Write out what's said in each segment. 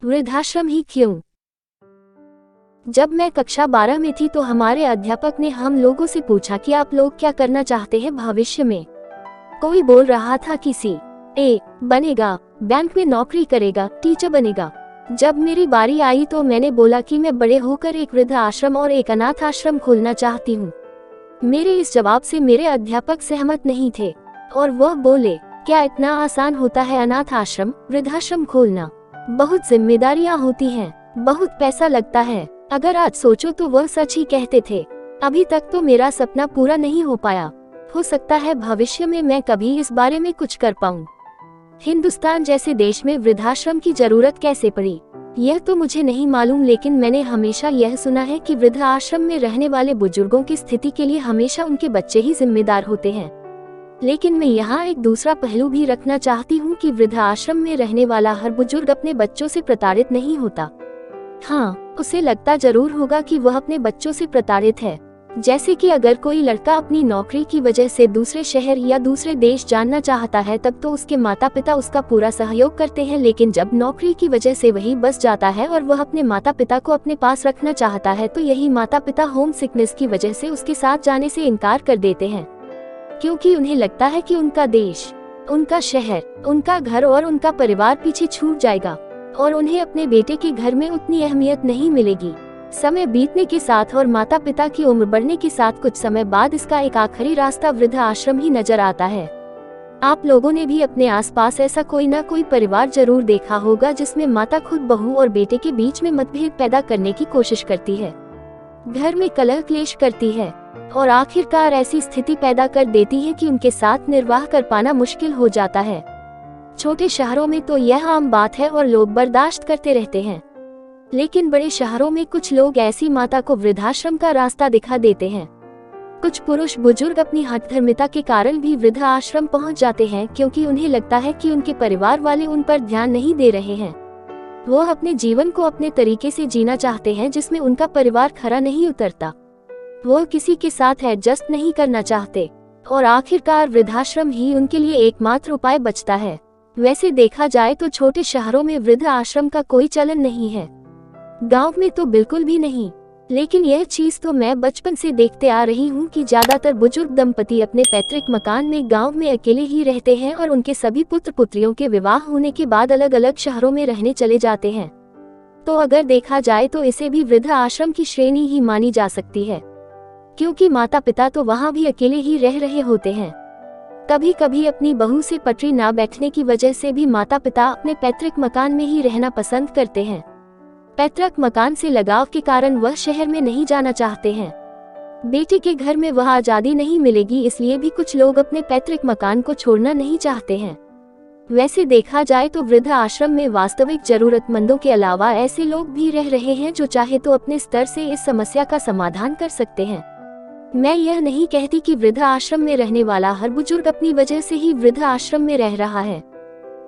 वृद्धाश्रम ही क्यों? जब मैं कक्षा 12 में थी तो हमारे अध्यापक ने हम लोगों से पूछा कि आप लोग क्या करना चाहते हैं भविष्य में। कोई बोल रहा था कि सीए बनेगा, बैंक में नौकरी करेगा, टीचर बनेगा। जब मेरी बारी आई तो मैंने बोला कि मैं बड़े होकर एक वृद्ध आश्रम और एक अनाथ आश्रम खोलना चाहती हूँ। मेरे इस जवाब से मेरे अध्यापक सहमत नहीं थे और वह बोले, क्या इतना आसान होता है अनाथ आश्रम, वृद्धाश्रम खोलना? बहुत जिम्मेदारियां होती हैं, बहुत पैसा लगता है। अगर आज सोचो तो वह सच ही कहते थे। अभी तक तो मेरा सपना पूरा नहीं हो पाया। हो सकता है भविष्य में मैं कभी इस बारे में कुछ कर पाऊं। हिंदुस्तान जैसे देश में वृद्धाश्रम की जरूरत कैसे पड़ी, यह तो मुझे नहीं मालूम, लेकिन मैंने हमेशा यह सुना है कि वृद्ध आश्रम में रहने वाले बुजुर्गों की स्थिति के लिए हमेशा उनके बच्चे ही जिम्मेदार होते हैं। लेकिन मैं यहाँ एक दूसरा पहलू भी रखना चाहती हूँ कि वृद्ध आश्रम में रहने वाला हर बुजुर्ग अपने बच्चों से प्रताड़ित नहीं होता। हाँ, उसे लगता जरूर होगा कि वह अपने बच्चों से प्रताड़ित है। जैसे कि अगर कोई लड़का अपनी नौकरी की वजह से दूसरे शहर या दूसरे देश जाना चाहता है तब तो उसके माता पिता उसका पूरा सहयोग करते हैं, लेकिन जब नौकरी की वजह से वही बस जाता है और वह अपने माता पिता को अपने पास रखना चाहता है तो यही माता पिता होम सिकनेस की वजह से उसके साथ जाने से इनकार कर देते हैं, क्योंकि उन्हें लगता है कि उनका देश, उनका शहर, उनका घर और उनका परिवार पीछे छूट जाएगा और उन्हें अपने बेटे के घर में उतनी अहमियत नहीं मिलेगी। समय बीतने के साथ और माता पिता की उम्र बढ़ने के साथ कुछ समय बाद इसका एक आखिरी रास्ता वृद्ध आश्रम ही नजर आता है। आप लोगों ने भी अपने आसपास ऐसा कोई ना कोई परिवार जरूर देखा होगा जिसमें माता खुद बहू और बेटे के बीच में मतभेद पैदा करने की कोशिश करती है, घर में कलह क्लेश करती है और आखिरकार ऐसी स्थिति पैदा कर देती है कि उनके साथ निर्वाह कर पाना मुश्किल हो जाता है। छोटे शहरों में तो यह आम बात है और लोग बर्दाश्त करते रहते हैं, लेकिन बड़े शहरों में कुछ लोग ऐसी माता को वृद्धाश्रम का रास्ता दिखा देते हैं। कुछ पुरुष बुजुर्ग अपनी हठधर्मिता के कारण भी वृद्ध आश्रम पहुंच जाते हैं, क्योंकि उन्हें लगता है कि उनके परिवार वाले उन पर ध्यान नहीं दे रहे हैं। वो अपने जीवन को अपने तरीके से जीना चाहते हैं जिसमें उनका परिवार खरा नहीं उतरता। वो किसी के साथ एडजस्ट नहीं करना चाहते और आखिरकार वृद्धाश्रम ही उनके लिए एकमात्र उपाय बचता है। वैसे देखा जाए तो छोटे शहरों में वृद्ध आश्रम का कोई चलन नहीं है, गांव में तो बिल्कुल भी नहीं। लेकिन यह चीज तो मैं बचपन से देखते आ रही हूँ कि ज्यादातर बुजुर्ग दंपति अपने पैतृक मकान में गांव में अकेले ही रहते हैं और उनके सभी पुत्र पुत्रियों के विवाह होने के बाद अलग अलग शहरों में रहने चले जाते हैं। तो अगर देखा जाए तो इसे भी वृद्ध आश्रम की श्रेणी ही मानी जा सकती है, क्योंकि माता पिता तो वहाँ भी अकेले ही रह रहे होते हैं। कभी कभी अपनी बहू से पटरी ना बैठने की वजह से भी माता पिता अपने पैतृक मकान में ही रहना पसंद करते हैं। पैतृक मकान से लगाव के कारण वह शहर में नहीं जाना चाहते हैं। बेटे के घर में वह आजादी नहीं मिलेगी, इसलिए भी कुछ लोग अपने पैतृक मकान को छोड़ना नहीं चाहते हैं। वैसे देखा जाए तो वृद्ध आश्रम में वास्तविक जरूरतमंदों के अलावा ऐसे लोग भी रह रहे हैं जो चाहे तो अपने स्तर से इस समस्या का समाधान कर सकते हैं। मैं यह नहीं कहती कि वृद्ध आश्रम में रहने वाला हर बुजुर्ग अपनी वजह से ही वृद्ध आश्रम में रह रहा है,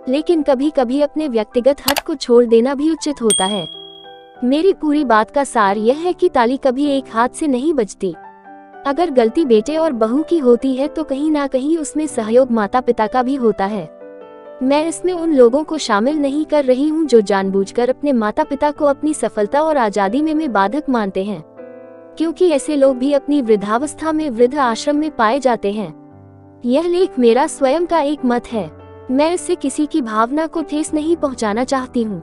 लेकिन कभी कभी अपने व्यक्तिगत हक को छोड़ देना भी उचित होता है। मेरी पूरी बात का सार यह है कि ताली कभी एक हाथ से नहीं बजती। अगर गलती बेटे और बहू की होती है तो कहीं ना कहीं उसमें सहयोग माता पिता का भी होता है। मैं इसमें उन लोगों को शामिल नहीं कर रही हूँ जो जानबूझकर अपने माता पिता को अपनी सफलता और आजादी में बाधक मानते हैं, क्योंकि ऐसे लोग भी अपनी वृद्धावस्था में वृद्ध आश्रम में पाए जाते हैं। यह लेख मेरा स्वयं का एक मत है, मैं इससे किसी की भावना को ठेस नहीं पहुँचाना चाहती हूँ।